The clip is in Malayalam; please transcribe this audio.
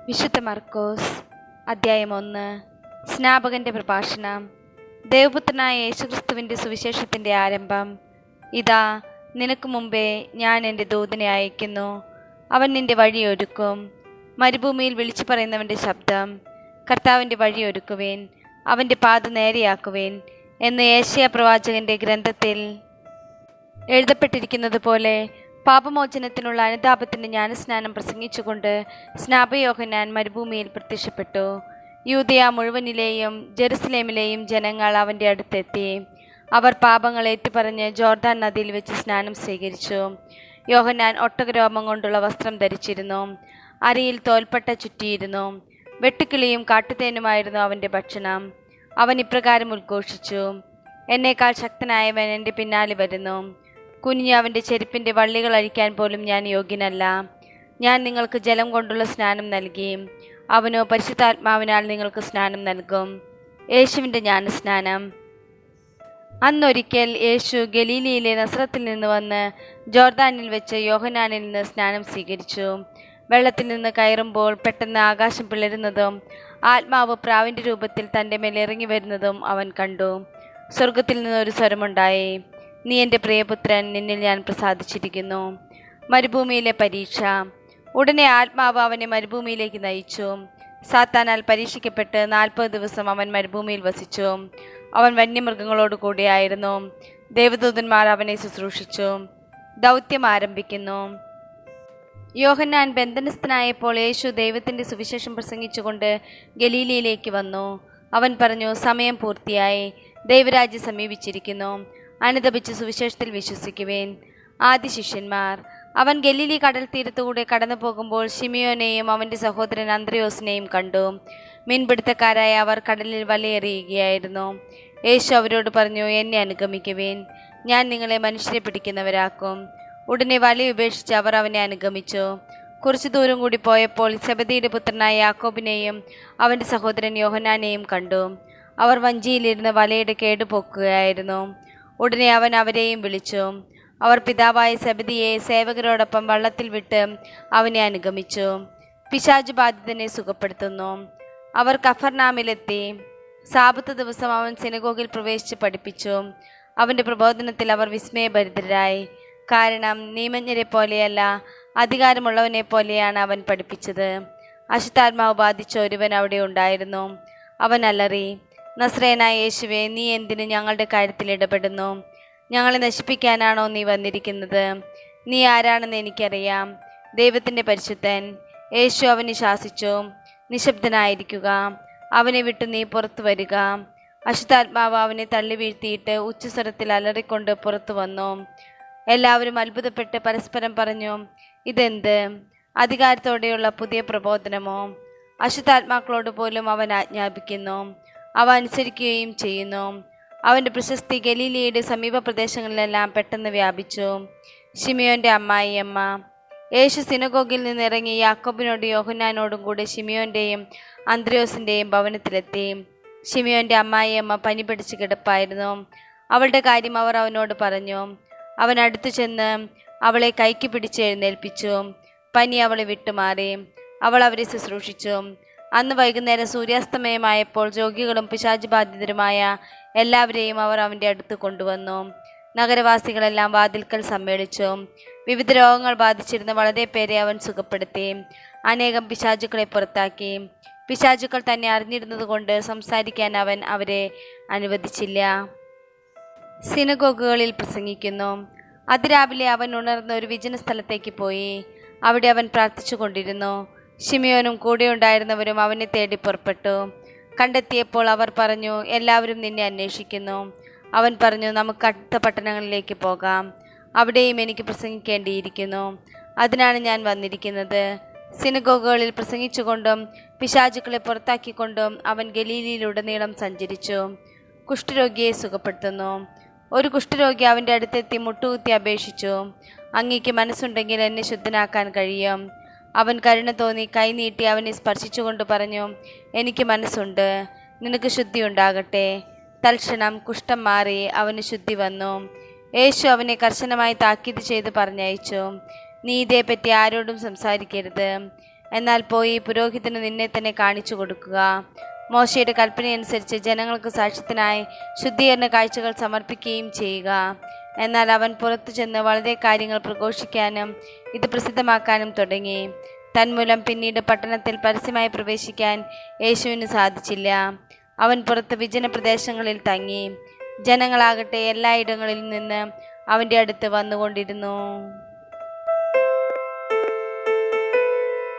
വിശുദ്ധ മർക്കോസ് അധ്യായം 1. സ്നാപകന്റെ പ്രഭാഷണം. ദേവപുത്രനായ യേശുക്രിസ്തുവിൻ്റെ സുവിശേഷത്തിൻ്റെ ആരംഭം. ഇതാ, നിനക്ക് മുമ്പേ ഞാൻ എൻ്റെ ദൂതനെ അയക്കുന്നു. അവൻ നിന്റെ വഴിയൊരുക്കും. മരുഭൂമിയിൽ വിളിച്ചു പറയുന്നവൻ്റെ ശബ്ദം, കർത്താവിൻ്റെ വഴിയൊരുക്കുവേൻ, അവൻ്റെ പാത നേരെയാക്കുവേൻ എന്ന് യേശയ്യാ പ്രവാചകന്റെ ഗ്രന്ഥത്തിൽ എഴുതപ്പെട്ടിരിക്കുന്നത് പോലെ പാപമോചനത്തിനുള്ള അനുതാപത്തിൻ്റെ ജ്ഞാനസ്നാനം പ്രസംഗിച്ചുകൊണ്ട് സ്നാപക യോഹന്നാൻ മരുഭൂമിയിൽ പ്രത്യക്ഷപ്പെട്ടു. യൂദയ മുഴുവനിലെയും ജെറുസലേമിലെയും ജനങ്ങൾ അവൻ്റെ അടുത്തെത്തി. അവർ പാപങ്ങൾ ഏറ്റുപറഞ്ഞ് ജോർദാൻ നദിയിൽ വെച്ച് സ്നാനം സ്വീകരിച്ചു. യോഹന്നാൻ ഒട്ടകരോമം കൊണ്ടുള്ള വസ്ത്രം ധരിച്ചിരുന്നു. അരയിൽ തോൽപ്പട്ട ചുറ്റിയിരുന്നു. വെട്ടുക്കിളിയും കാട്ടുതേനുമായിരുന്നു അവൻ്റെ ഭക്ഷണം. അവൻ ഇപ്രകാരം ഉദ്ഘോഷിച്ചു: എന്നേക്കാൾ ശക്തനായവൻ എൻ്റെ പിന്നാലെ വരുന്നു. കുനിഞ്ഞ് അവൻ്റെ ചെരുപ്പിൻ്റെ വള്ളികൾ അഴിക്കാൻ പോലും ഞാൻ യോഗ്യനല്ല. ഞാൻ നിങ്ങൾക്ക് ജലം കൊണ്ടുള്ള സ്നാനം നൽകി, അവനോ പരിശുദ്ധാത്മാവിനാൽ നിങ്ങൾക്ക് സ്നാനം നൽകും. യേശുവിൻ്റെ ജ്ഞാനസ്നാനം. അന്നൊരിക്കൽ യേശു ഗലീലയിലെ നസ്രത്തിൽ നിന്ന് വന്ന് ജോർദാനിൽ വെച്ച് യോഹന്നാനിൽ നിന്ന് സ്നാനം സ്വീകരിച്ചു. വെള്ളത്തിൽ നിന്ന് കയറുമ്പോൾ പെട്ടെന്ന് ആകാശം പിളരുന്നതും ആത്മാവ് പ്രാവിൻ്റെ രൂപത്തിൽ തൻ്റെ മേൽ ഇറങ്ങി വരുന്നതും അവൻ കണ്ടു. സ്വർഗത്തിൽ നിന്നൊരു സ്വരമുണ്ടായി: നീ എൻ്റെ പ്രിയപുത്രൻ, നിന്നിൽ ഞാൻ പ്രസാദിച്ചിരിക്കുന്നു. മരുഭൂമിയിലെ പരീക്ഷ. ഉടനെ ആത്മാവ് അവനെ മരുഭൂമിയിലേക്ക് നയിച്ചു. സാത്താനാൽ പരീക്ഷിക്കപ്പെട്ട് 40 ദിവസം അവൻ മരുഭൂമിയിൽ വസിച്ചു. അവൻ വന്യമൃഗങ്ങളോട് കൂടിയായിരുന്നു. ദേവദൂതന്മാർ അവനെ ശുശ്രൂഷിച്ചു. ദൗത്യം ആരംഭിക്കുന്നു. യോഹന്നാൻ ബന്ധനസ്ഥനായപ്പോൾ യേശു ദൈവത്തിൻ്റെ സുവിശേഷം പ്രസംഗിച്ചുകൊണ്ട് ഗലീലയിലേക്ക് വന്നു. അവൻ പറഞ്ഞു: സമയം പൂർത്തിയായി, ദൈവരാജ്യം സമീപിച്ചിരിക്കുന്നു. അനുതപിച്ച് സുവിശേഷത്തിൽ വിശ്വസിക്കുവേൻ. ആദ്യ ശിഷ്യന്മാർ. അവൻ ഗലീലി കടൽ തീരത്തുകൂടെ കടന്നു പോകുമ്പോൾ ശിമിയോനെയും അവൻ്റെ സഹോദരൻ അന്ത്രയോസിനെയും കണ്ടു. മീൻപിടുത്തക്കാരായ അവർ കടലിൽ വലയെറിയുകയായിരുന്നു. യേശു അവരോട് പറഞ്ഞു: എന്നെ അനുഗമിക്കുവേൻ, ഞാൻ നിങ്ങളെ മനുഷ്യരെ പിടിക്കുന്നവരാക്കും. ഉടനെ വല ഉപേക്ഷിച്ച് അവർ അവനെ അനുഗമിച്ചു. കുറച്ചു ദൂരം കൂടി പോയപ്പോൾ സെബദിയുടെ പുത്രനായ യാക്കോബിനെയും അവൻ്റെ സഹോദരൻ യോഹന്നാനെയും കണ്ടു. അവർ വഞ്ചിയിലിരുന്ന് വലയുടെ കേടുപോക്കുകയായിരുന്നു. ഉടനെ അവൻ അവരെയും വിളിച്ചു. അവർ പിതാവായ സെബദിയെ സേവകരോടൊപ്പം വള്ളത്തിൽ വിട്ട് അവനെ അനുഗമിച്ചു. പിശാച് ബാധിതനെ സുഖപ്പെടുത്തുന്നു. അവർ കഫർനാമിലെത്തി. സാബത്ത് ദിവസം അവൻ സിനഗോഗിൽ പ്രവേശിച്ച് പഠിപ്പിച്ചു. അവൻ്റെ പ്രബോധനത്തിൽ അവർ വിസ്മയഭരിതരായി. കാരണം നിയമജ്ഞരെ പോലെയല്ല, അധികാരമുള്ളവനെ പോലെയാണ് അവൻ പഠിപ്പിച്ചത്. അശുദ്ധാത്മാവ് ബാധിച്ച ഒരുവൻ അവിടെ ഉണ്ടായിരുന്നു. അവൻ അലറി: നസ്രയനായ യേശുവേ, നീ എന്തിന് ഞങ്ങളുടെ കാര്യത്തിൽ ഇടപെടുന്നു? ഞങ്ങളെ നശിപ്പിക്കാനാണോ നീ വന്നിരിക്കുന്നത്? നീ ആരാണെന്ന് എനിക്കറിയാം, ദൈവത്തിൻ്റെ പരിശുദ്ധൻ. യേശു അവനെ ശാസിച്ചു: നിശബ്ദനായിരിക്കുക, അവനെ വിട്ടു നീ പുറത്തു വരിക. അശുദ്ധാത്മാവ് അവനെ തള്ളി വീഴ്ത്തിയിട്ട് ഉച്ചസ്വരത്തിൽ അലറിക്കൊണ്ട് പുറത്തു വന്നു. എല്ലാവരും അത്ഭുതപ്പെട്ട് പരസ്പരം പറഞ്ഞു: ഇതെന്ത് അധികാരത്തോടെയുള്ള പുതിയ പ്രബോധനമോ? അശുദ്ധാത്മാക്കളോട് പോലും അവൻ ആജ്ഞാപിക്കുന്നു, അവ അനുസരിക്കുകയും ചെയ്യുന്നു. അവൻ്റെ പ്രശസ്തി ഗലീലയുടെ സമീപ പ്രദേശങ്ങളിലെല്ലാം പെട്ടെന്ന് വ്യാപിച്ചു. ശിമിയോൻ്റെ അമ്മായിയമ്മ. യേശു സിനഗോഗിൽ നിന്നിറങ്ങി യാക്കോബിനോടും യോഹന്നാനോടും കൂടെ ശിമിയോൻ്റെയും അന്ത്രയോസിൻ്റെയും ഭവനത്തിലെത്തി. ശിമിയോൻ്റെ അമ്മായിയമ്മ പനി പിടിച്ച് കിടപ്പായിരുന്നു. അവളുടെ കാര്യം അവർ അവനോട് പറഞ്ഞു. അവൻ അടുത്തു ചെന്ന് അവളെ കൈക്ക് പിടിച്ച് എഴുന്നേൽപ്പിച്ചു. പനി അവളെ വിട്ടുമാറി. അവൾ അവരെ ശുശ്രൂഷിച്ചു. അന്ന് വൈകുന്നേരം സൂര്യാസ്തമയമായപ്പോൾ രോഗികളും പിശാച് ബാധിതരുമായ എല്ലാവരെയും അവർ അവൻ്റെ അടുത്ത് കൊണ്ടുവന്നു. നഗരവാസികളെല്ലാം വാതിൽക്കൽ സമ്മേളിച്ചു. വിവിധ രോഗങ്ങൾ ബാധിച്ചിരുന്ന വളരെ പേരെ അവൻ സുഖപ്പെടുത്തി. അനേകം പിശാചുക്കളെ പുറത്താക്കി. പിശാചുക്കൾ തന്നെ അറിഞ്ഞിരുന്നതുകൊണ്ട് സംസാരിക്കാൻ അവൻ അവരെ അനുവദിച്ചില്ല. സിനഗോഗുകളിൽ പ്രസംഗിക്കുന്നു. അതിരാവിലെ അവൻ ഉണർന്ന് ഒരു വിജന സ്ഥലത്തേക്ക് പോയി. അവിടെ അവൻ പ്രാർത്ഥിച്ചു കൊണ്ടിരുന്നു. ശിമിയോനും കൂടെയുണ്ടായിരുന്നവരും അവനെ തേടി പുറപ്പെട്ടു. കണ്ടെത്തിയപ്പോൾ അവർ പറഞ്ഞു: എല്ലാവരും നിന്നെ അന്വേഷിക്കുന്നു. അവൻ പറഞ്ഞു: നമുക്ക് അടുത്ത പട്ടണങ്ങളിലേക്ക് പോകാം, അവിടെയും എനിക്ക് പ്രസംഗിക്കേണ്ടിയിരിക്കുന്നു. അതിനാണ് ഞാൻ വന്നിരിക്കുന്നത്. സിനഗോഗുകളിൽ പ്രസംഗിച്ചുകൊണ്ടും പിശാചുക്കളെ പുറത്താക്കിക്കൊണ്ടും അവൻ ഗലീലയിലുടനീളം സഞ്ചരിച്ചു. കുഷ്ഠരോഗിയെ സുഖപ്പെടുത്തുന്നു. ഒരു കുഷ്ഠരോഗി അവൻ്റെ അടുത്തെത്തി മുട്ടുകുത്തി അപേക്ഷിച്ചു: അങ്ങേക്ക് മനസ്സുണ്ടെങ്കിൽ എന്നെ ശുദ്ധനാക്കാൻ കഴിയും. അവൻ കരുണ തോന്നി കൈ നീട്ടി അവനെ സ്പർശിച്ചുകൊണ്ട് പറഞ്ഞു: എനിക്ക് മനസ്സുണ്ട്, നിനക്ക് ശുദ്ധി ഉണ്ടാകട്ടെ. തൽക്ഷണം കുഷ്ഠം മാറി അവന് ശുദ്ധി വന്നു. യേശു അവനെ കർശനമായി താക്കീത് ചെയ്ത് പറഞ്ഞയച്ചു: നീ ഇതേപ്പറ്റി ആരോടും സംസാരിക്കരുത്. എന്നാൽ പോയി പുരോഹിതന് നിന്നെ തന്നെ കാണിച്ചു കൊടുക്കുക. മോശയുടെ കൽപ്പനയനുസരിച്ച് ജനങ്ങൾക്ക് സാക്ഷ്യത്തിനായി ശുദ്ധീകരണ കാഴ്ചകൾ സമർപ്പിക്കുകയും ചെയ്യുക. എന്നാൽ അവൻ പുറത്തു ചെന്ന് വളരെ കാര്യങ്ങൾ പ്രഘോഷിക്കാനും ഇത് പ്രസിദ്ധമാക്കാനും തുടങ്ങി. തന്മൂലം പിന്നീട് പട്ടണത്തിൽ പരസ്യമായി പ്രവേശിക്കാൻ യേശുവിന് സാധിച്ചില്ല. അവൻ പുറത്ത് വിജന പ്രദേശങ്ങളിൽ തങ്ങി. ജനങ്ങളാകട്ടെ എല്ലായിടങ്ങളിൽ നിന്ന് അവൻ്റെ അടുത്ത് വന്നുകൊണ്ടിരുന്നു.